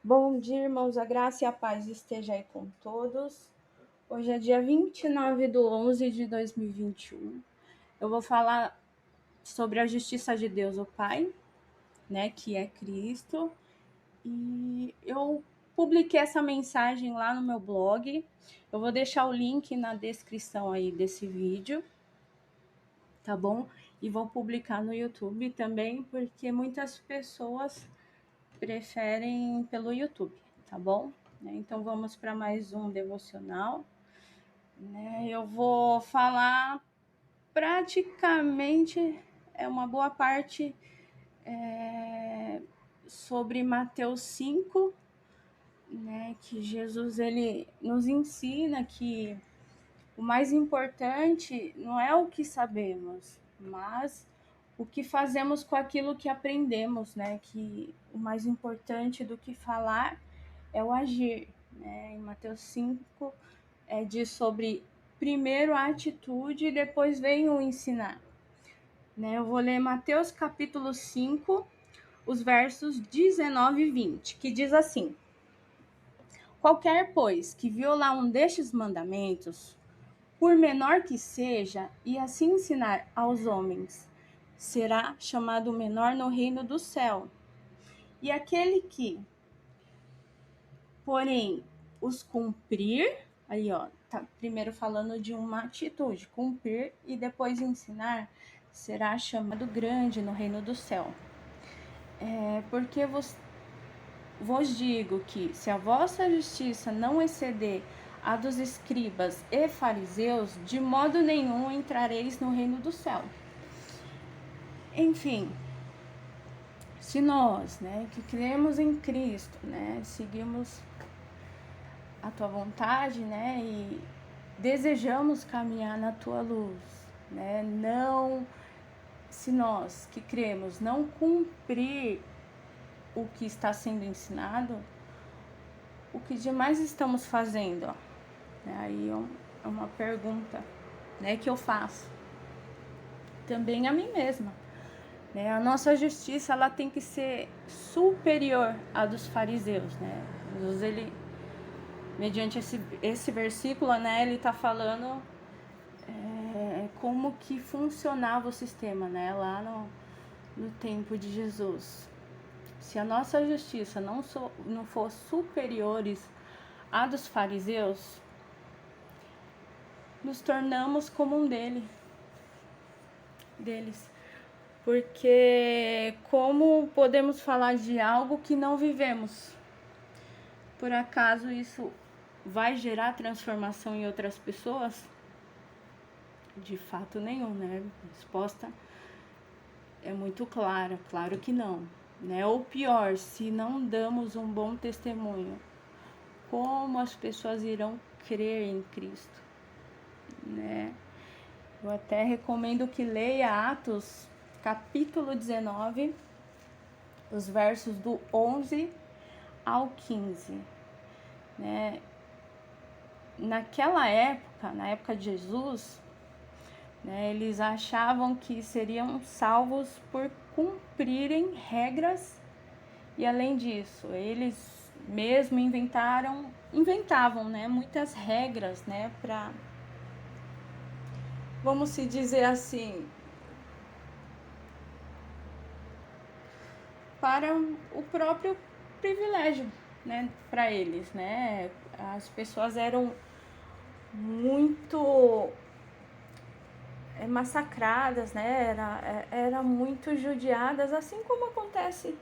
Bom dia, irmãos, a graça e a paz esteja aí com todos. Hoje é dia 29/11/2021. Eu vou falar sobre a justiça de Deus, o Pai, né, que é Cristo. E eu publiquei essa mensagem lá no meu blog. Eu vou deixar o link na descrição aí desse vídeo, tá bom? E vou publicar no YouTube também, porque muitas pessoas preferem pelo YouTube, tá bom? Então vamos para mais um devocional. Eu vou falar praticamente uma boa parte sobre Mateus 5, que Jesus ele nos ensina que o mais importante não é o que sabemos, mas o que fazemos com aquilo que aprendemos, Que o mais importante do que falar é o agir, Em Mateus 5 diz sobre primeiro a atitude e depois vem o ensinar, Eu vou ler Mateus capítulo 5, os versos 19 e 20, que diz assim: Qualquer, pois, que violar um destes mandamentos, por menor que seja, e assim ensinar aos homens, será chamado menor no reino do céu. E aquele que, porém, os cumprir, aí tá primeiro falando de uma atitude, cumprir e depois ensinar, será chamado grande no reino do céu. Porque vos digo que, se a vossa justiça não exceder a dos escribas e fariseus, de modo nenhum entrareis no reino do céu. Enfim, se nós, que cremos em Cristo, seguimos a tua vontade, e desejamos caminhar na tua luz, Não, se nós que cremos não cumprir o que está sendo ensinado, o que demais estamos fazendo? Aí é uma pergunta, que eu faço também a mim mesma. A nossa justiça ela tem que ser superior à dos fariseus, Jesus, ele, mediante esse versículo, ele está falando como que funcionava o sistema, lá no tempo de Jesus. Se a nossa justiça não for superiores à dos fariseus, nos tornamos como um deles. Porque como podemos falar de algo que não vivemos? Por acaso isso vai gerar transformação em outras pessoas? De fato nenhum, A resposta é muito clara, claro que não, Ou pior, se não damos um bom testemunho, como as pessoas irão crer em Cristo, Eu até recomendo que leia Atos capítulo 19, os versos do 11 ao 15, Naquela época, na época de Jesus, eles achavam que seriam salvos por cumprirem regras e, além disso, eles mesmo inventavam, muitas regras, para, vamos se dizer assim, para o próprio privilégio, para eles, As pessoas eram muito massacradas, era muito judiadas, assim como acontece,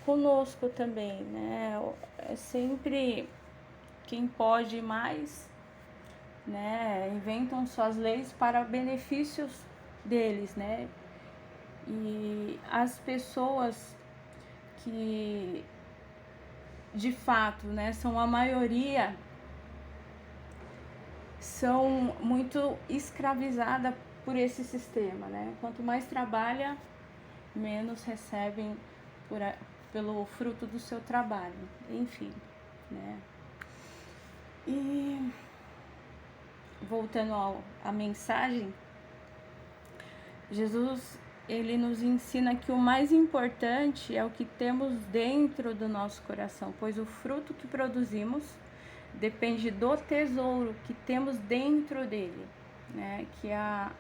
conosco também, É sempre quem pode mais, inventam suas leis para benefícios deles, E as pessoas que de fato, são a maioria, são muito escravizadas por esse sistema, Quanto mais trabalha, menos recebem pelo fruto do seu trabalho, enfim, E voltando à mensagem, Jesus ele nos ensina que o mais importante é o que temos dentro do nosso coração, pois o fruto que produzimos depende do tesouro que temos dentro dele, né? Que a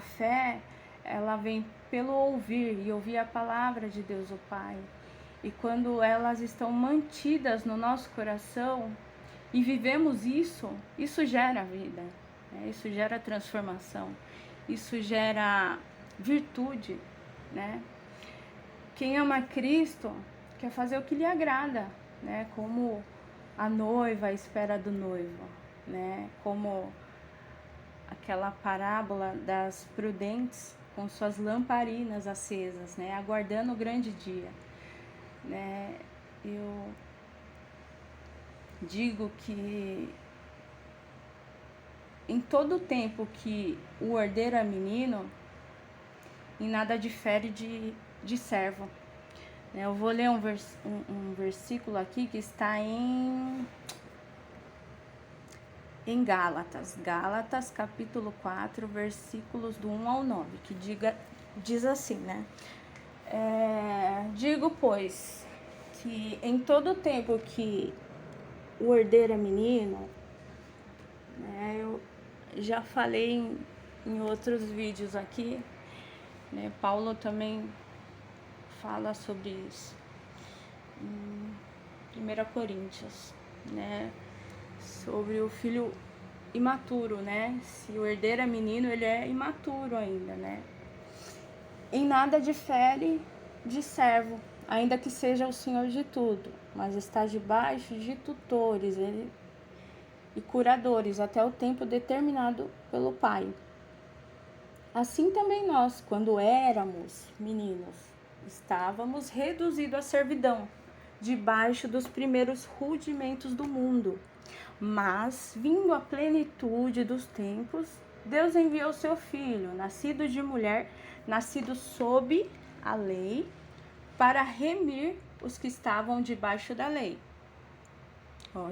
fé, ela vem pelo ouvir, e ouvir a palavra de Deus o Pai. E quando elas estão mantidas no nosso coração e vivemos isso, isso gera vida, né? Isso gera transformação, isso gera virtude, né? Quem ama Cristo quer fazer o que lhe agrada, né? Como a noiva à espera do noivo, né? Como aquela parábola das prudentes com suas lamparinas acesas, né? Aguardando o grande dia, né? Eu digo que em todo o tempo que o ordeiro é menino, em nada difere de servo. Eu vou ler um versículo aqui que está em Gálatas, capítulo 4, versículos do 1 ao 9, que diz assim, né? Digo, pois, que em todo tempo que o herdeiro é menino, né, eu já falei em outros vídeos aqui, né? Paulo também fala sobre isso em 1 Coríntios, né? Sobre o filho imaturo, né? Se o herdeiro é menino, ele é imaturo ainda, né? Em nada difere de servo, ainda que seja o senhor de tudo, mas está debaixo de tutores e curadores até o tempo determinado pelo Pai. Assim também nós, quando éramos meninos, estávamos reduzidos à servidão, debaixo dos primeiros rudimentos do mundo. Mas, vindo a plenitude dos tempos, Deus enviou seu Filho, nascido de mulher, nascido sob a lei, para remir os que estavam debaixo da lei.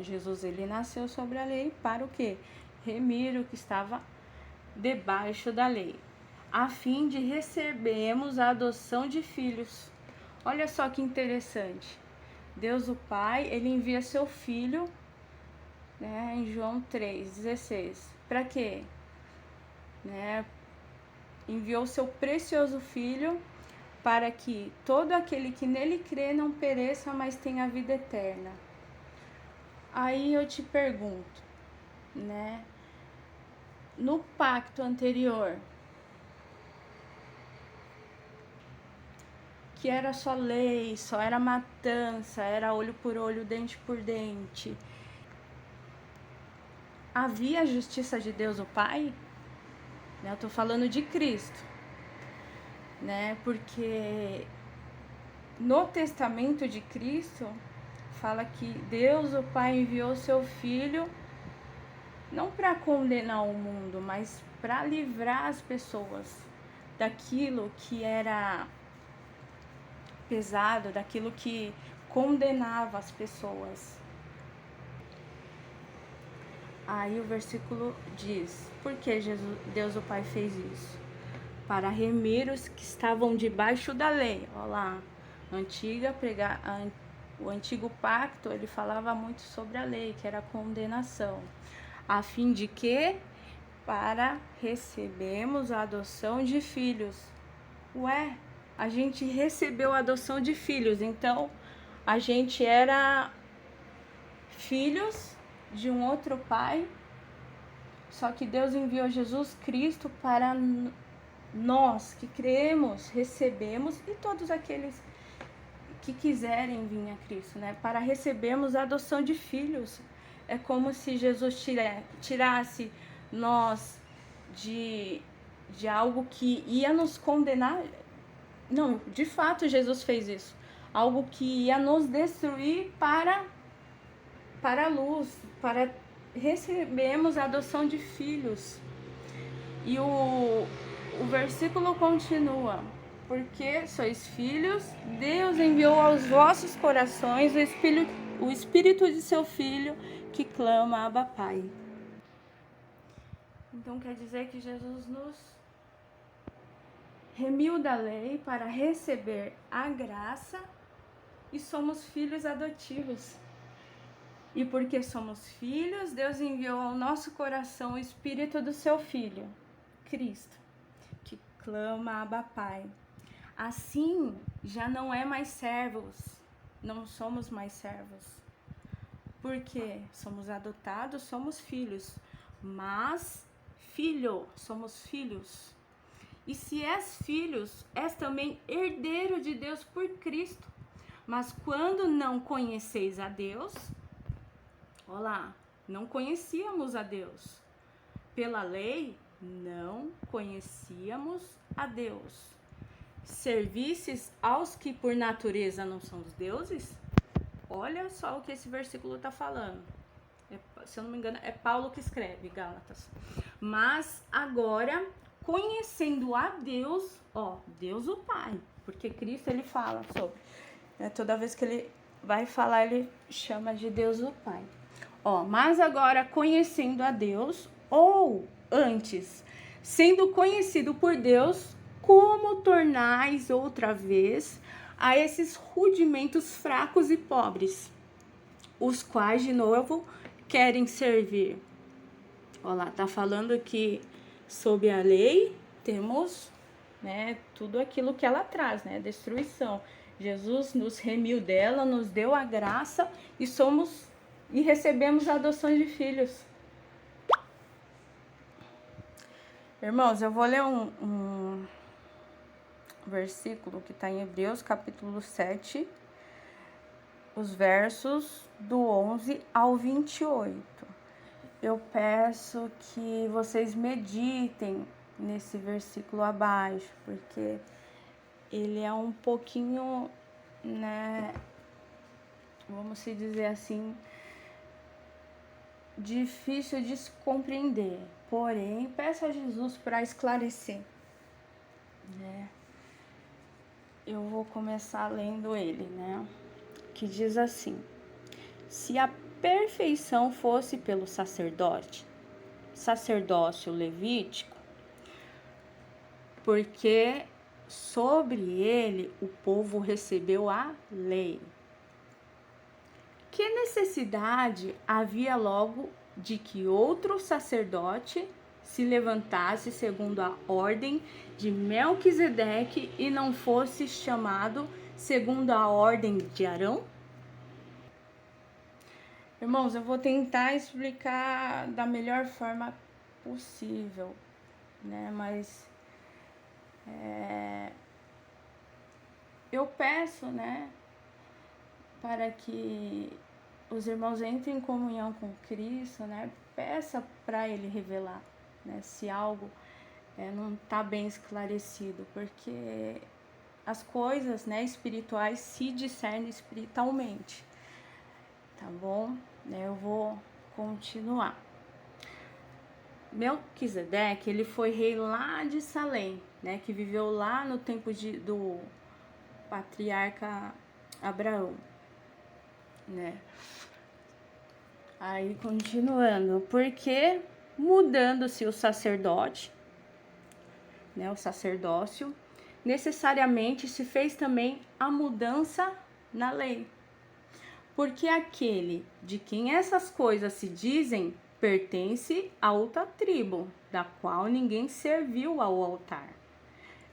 Jesus, ele nasceu sobre a lei para o quê? Remir o que estava debaixo da lei, a fim de recebermos a adoção de filhos. Olha só que interessante. Deus o Pai, ele envia seu Filho, né, em João 3,16. Para quê? Né? Enviou seu precioso Filho para que todo aquele que nele crê não pereça, mas tenha vida eterna. Aí eu te pergunto, né? No pacto anterior, que era só lei, só era matança, era olho por olho, dente por dente, havia a justiça de Deus o Pai? Eu tô falando de Cristo, né? Porque no testamento de Cristo fala que Deus o Pai enviou seu Filho não para condenar o mundo, mas para livrar as pessoas daquilo que era pesado, daquilo que condenava as pessoas. Aí o versículo diz: por que Deus o Pai fez isso? Para remir os que estavam debaixo da lei. Olha lá, o antigo pacto, ele falava muito sobre a lei, que era a condenação. A fim de que? Para recebermos a adoção de filhos. Ué, a gente recebeu a adoção de filhos, então a gente era filhos de um outro pai, só que Deus enviou Jesus Cristo para nós que cremos, recebemos, e todos aqueles que quiserem vir a Cristo, né? Para recebermos a adoção de filhos. É como se Jesus tirasse nós de algo que ia nos condenar. Não, de fato Jesus fez isso. Algo que ia nos destruir para a luz, para recebermos a adoção de filhos. E o versículo continua: porque sois filhos, Deus enviou aos vossos corações o Espírito de seu Filho, que clama, Abba, Pai. Então quer dizer que Jesus nos remiu da lei para receber a graça e somos filhos adotivos. E porque somos filhos, Deus enviou ao nosso coração o Espírito do seu Filho, Cristo, que clama Abba Pai. Assim, já não é mais servos, não somos mais servos. Porque somos adotados, somos filhos. Mas, filho, somos filhos. E se és filhos, és também herdeiro de Deus por Cristo. Mas quando não conheceis a Deus, olá, não conhecíamos a Deus. Pela lei, não conhecíamos a Deus. Servisses aos que por natureza não são os deuses? Olha só o que esse versículo está falando. Se eu não me engano, é Paulo que escreve, Gálatas. Mas agora, conhecendo a Deus, Deus o Pai, porque Cristo ele fala sobre, toda vez que ele vai falar, ele chama de Deus o Pai. Mas agora conhecendo a Deus, ou antes, sendo conhecido por Deus, como tornais outra vez a esses rudimentos fracos e pobres, os quais de novo querem servir. Tá falando que sob a lei temos, tudo aquilo que ela traz, destruição. Jesus nos remiu dela, nos deu a graça e recebemos a adoção de filhos. Irmãos, eu vou ler um versículo que está em Hebreus, capítulo 7, os versos do 11 ao 28. Eu peço que vocês meditem nesse versículo abaixo, porque ele é um pouquinho, vamos se dizer assim, difícil de se compreender. Porém, peço a Jesus para esclarecer, Eu vou começar lendo ele, que diz assim: se a perfeição fosse pelo sacerdócio levítico, porque sobre ele o povo recebeu a lei. Que necessidade havia logo de que outro sacerdote se levantasse segundo a ordem de Melquisedeque e não fosse chamado segundo a ordem de Arão? Irmãos, eu vou tentar explicar da melhor forma possível, mas eu peço, para que os irmãos entrem em comunhão com Cristo, peça para Ele revelar, se algo não está bem esclarecido, porque as coisas, espirituais se discernem espiritualmente, tá bom? Eu vou continuar. Melquisedeque, ele foi rei lá de Salém, que viveu lá no tempo do patriarca Abraão, Aí, continuando, porque mudando-se o sacerdote, o sacerdócio, necessariamente se fez também a mudança na lei. Porque aquele de quem essas coisas se dizem pertence a outra tribo, da qual ninguém serviu ao altar,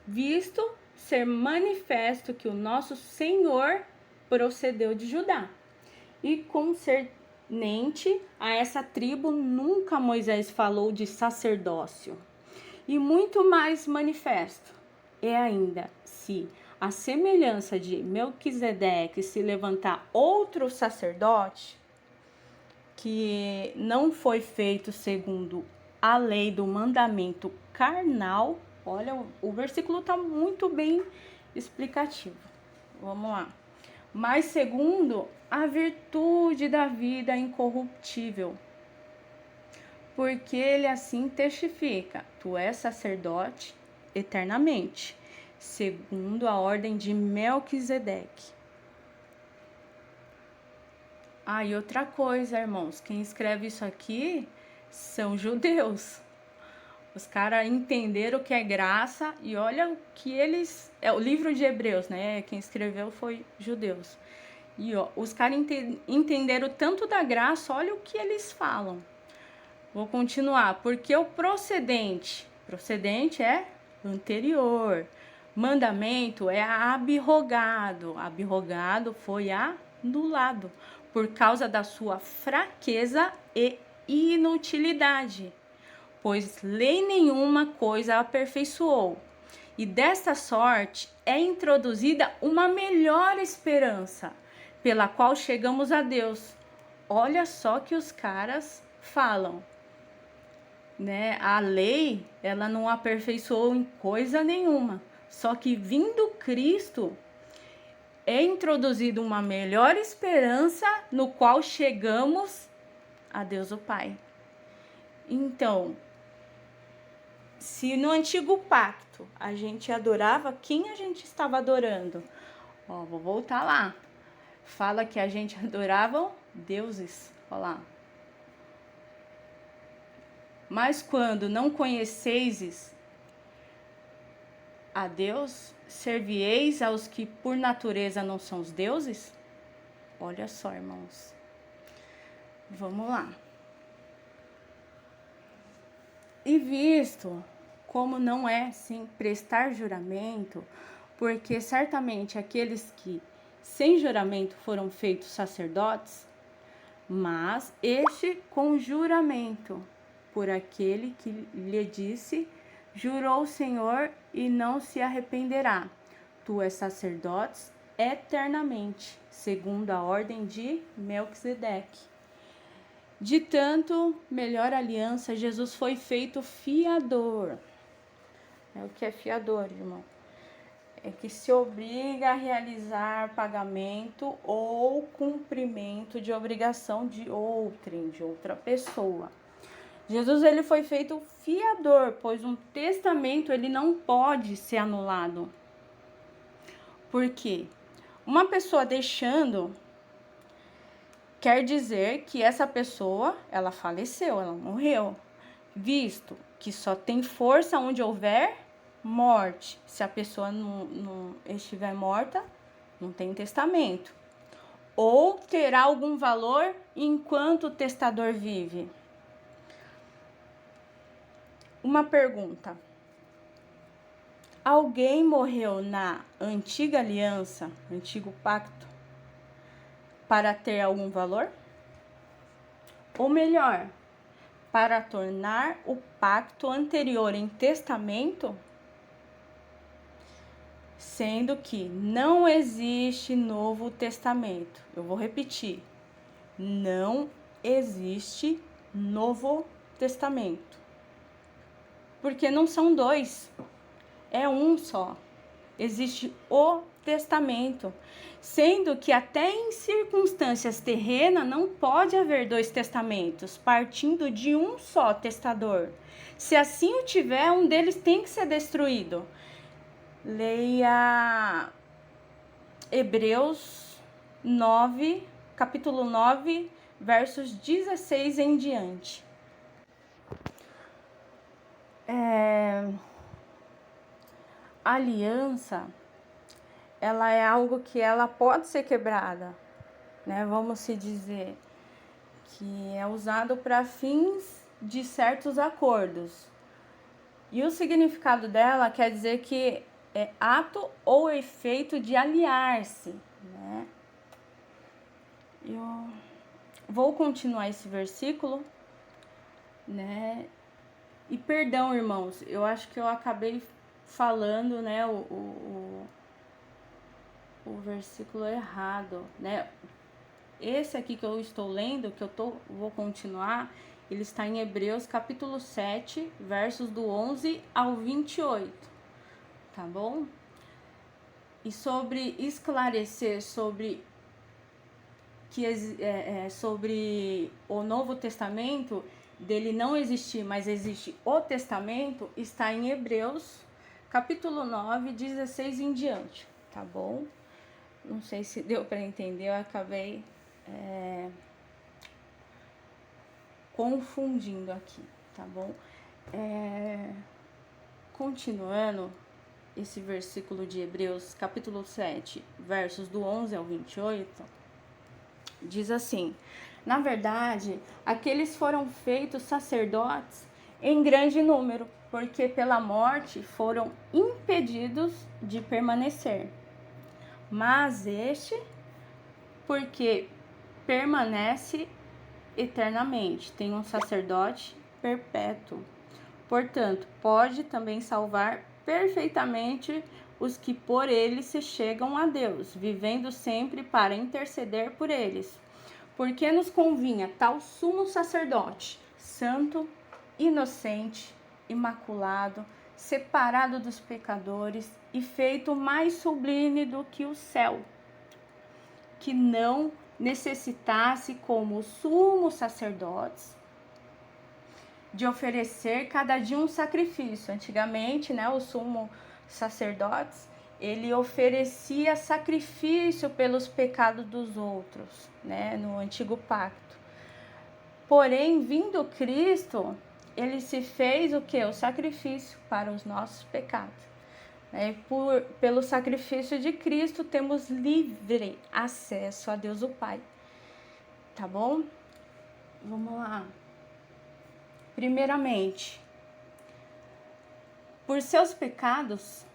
visto ser manifesto que o nosso Senhor procedeu de Judá. E concernente a essa tribo, nunca Moisés falou de sacerdócio. E muito mais manifesto é ainda, se a semelhança de Melquisedeque se levantar outro sacerdote, que não foi feito segundo a lei do mandamento carnal. Olha, o versículo está muito bem explicativo. Vamos lá. Mas segundo a virtude da vida incorruptível, porque ele assim testifica: tu és sacerdote eternamente, segundo a ordem de Melquisedeque. E outra coisa, irmãos, quem escreve isso aqui são judeus. Os caras entenderam o que é graça e olha o que eles... É o livro de Hebreus, né? Quem escreveu foi judeus. E ó, os caras entenderam tanto da graça, olha o que eles falam. Vou continuar. Porque o procedente é anterior. Mandamento é abrogado. Abrogado foi anulado por causa da sua fraqueza e inutilidade. Pois lei nenhuma coisa aperfeiçoou. E desta sorte é introduzida uma melhor esperança, pela qual chegamos a Deus. Olha só que os caras falam, né? A lei, ela não aperfeiçoou em coisa nenhuma. Só que vindo Cristo, é introduzida uma melhor esperança, no qual chegamos a Deus o Pai. Então, se no antigo pacto a gente adorava, quem a gente estava adorando? Ó, vou voltar lá. Fala que a gente adorava deuses. Olha lá. Mas quando não conheceis a Deus, servieis aos que por natureza não são os deuses? Olha só, irmãos. Vamos lá. E visto como não é, sim, prestar juramento, porque certamente aqueles que sem juramento foram feitos sacerdotes, mas este com juramento, por aquele que lhe disse, jurou o Senhor e não se arrependerá. Tu és sacerdotes eternamente, segundo a ordem de Melquisedeque. De tanto, melhor aliança, Jesus foi feito fiador. É o que é fiador, irmão? É que se obriga a realizar pagamento ou cumprimento de obrigação de outra pessoa. Jesus, ele foi feito fiador, pois um testamento ele não pode ser anulado. Por quê? Uma pessoa deixando quer dizer que essa pessoa, ela faleceu, ela morreu. Visto que só tem força onde houver morte. Se a pessoa não estiver morta, não tem testamento. Ou terá algum valor enquanto o testador vive. Uma pergunta. Alguém morreu na antiga aliança, antigo pacto, para ter algum valor? Ou melhor, para tornar o pacto anterior em testamento? Sendo que não existe novo testamento. Eu vou repetir. Não existe novo testamento. Porque não são dois. É um só. Existe o testamento. Sendo que até em circunstâncias terrenas não pode haver dois testamentos, partindo de um só testador. Se assim o tiver, um deles tem que ser destruído. Leia Hebreus 9, capítulo 9, versos 16 em diante. A aliança, ela é algo que ela pode ser quebrada, né? Vamos se dizer que é usado para fins de certos acordos. E o significado dela quer dizer que é ato ou efeito de aliar-se, né? Eu vou continuar esse versículo, né? E perdão, irmãos, eu acho que eu acabei falando, né, o versículo errado, né? Esse aqui que eu estou lendo, vou continuar, ele está em Hebreus capítulo 7, versos do 11 ao 28, tá bom? E sobre esclarecer sobre sobre o Novo Testamento, dele não existir, mas existe o Testamento, está em Hebreus capítulo 9, 16 em diante, tá bom? Não sei se deu para entender, eu acabei confundindo aqui, tá bom? Continuando esse versículo de Hebreus, capítulo 7, versos do 11 ao 28, diz assim: na verdade, aqueles foram feitos sacerdotes em grande número, porque pela morte foram impedidos de permanecer. Mas este, porque permanece eternamente, tem um sacerdote perpétuo. Portanto, pode também salvar perfeitamente os que por ele se chegam a Deus, vivendo sempre para interceder por eles. Porque nos convinha tal sumo sacerdote, santo, inocente, imaculado, separado dos pecadores e feito mais sublime do que o céu, que não necessitasse, como os sumos sacerdotes, de oferecer cada dia um sacrifício. Antigamente, os sumos sacerdotes, ele oferecia sacrifício pelos pecados dos outros, no antigo pacto. Porém, vindo Cristo, ele se fez o quê? O sacrifício para os nossos pecados. Pelo sacrifício de Cristo, temos livre acesso a Deus o Pai. Tá bom? Vamos lá. Primeiramente, por seus pecados,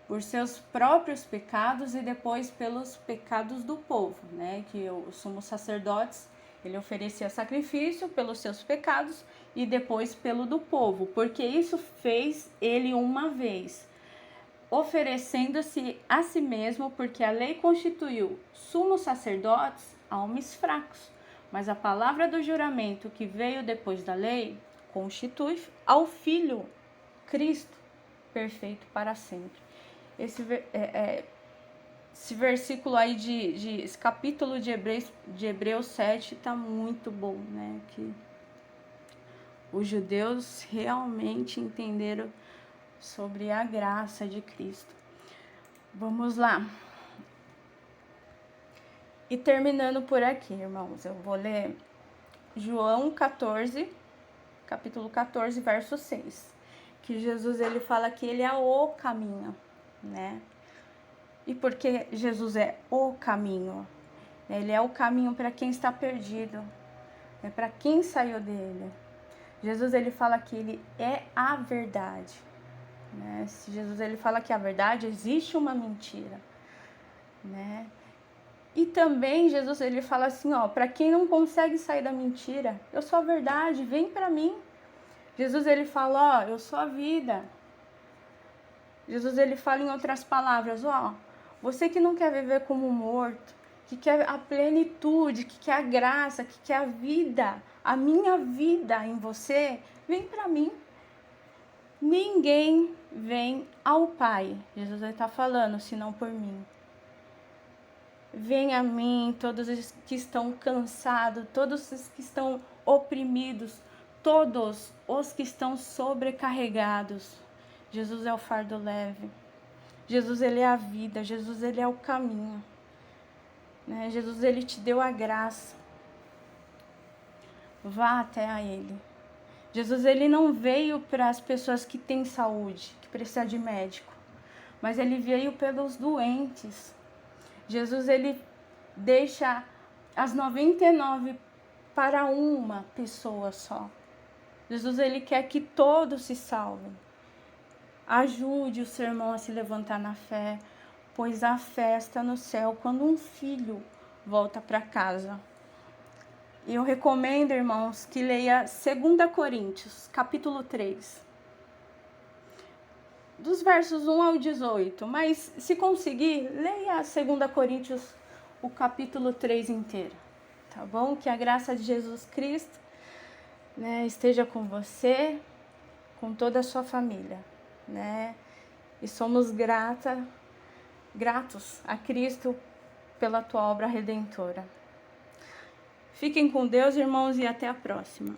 por seus próprios pecados e depois pelos pecados do povo, que os sumos sacerdotes, ele oferecia sacrifício pelos seus pecados e depois pelo do povo, porque isso fez ele uma vez, oferecendo-se a si mesmo, porque a lei constituiu sumos sacerdotes a homens fracos. Mas a palavra do juramento que veio depois da lei constitui ao Filho, Cristo, perfeito para sempre. Esse versículo aí esse capítulo de Hebreus 7 está muito bom, que os judeus realmente entenderam sobre a graça de Cristo. Vamos lá. E terminando por aqui, irmãos, eu vou ler João 14, capítulo 14, verso 6. Que Jesus, ele fala que ele é o caminho, E porque Jesus é o caminho? Ele é o caminho para quem está perdido, para quem saiu dele. Jesus, ele fala que ele é a verdade. Se Jesus, ele fala que a verdade, existe uma mentira, E também Jesus, ele fala assim, para quem não consegue sair da mentira, eu sou a verdade, vem para mim. Jesus, ele fala, eu sou a vida. Jesus, ele fala em outras palavras, você que não quer viver como morto, que quer a plenitude, que quer a graça, que quer a vida, a minha vida em você, vem para mim. Ninguém vem ao Pai, Jesus está falando, senão por mim. Venha a mim, todos os que estão cansados, todos os que estão oprimidos, todos os que estão sobrecarregados. Jesus é o fardo leve. Jesus, ele é a vida. Jesus, ele é o caminho. Jesus, ele te deu a graça. Vá até a ele. Jesus, ele não veio para as pessoas que têm saúde, que precisam de médico, mas ele veio pelos doentes. Jesus, ele deixa as 99 para uma pessoa só. Jesus, ele quer que todos se salvem. Ajude o seu irmão a se levantar na fé, pois há festa no céu quando um filho volta para casa. E eu recomendo, irmãos, que leia 2 Coríntios, capítulo 3. Dos versos 1 ao 18, mas se conseguir, leia 2 Coríntios, o capítulo 3 inteiro, tá bom? Que a graça de Jesus Cristo, esteja com você, com toda a sua família, E somos gratos a Cristo pela tua obra redentora. Fiquem com Deus, irmãos, e até a próxima.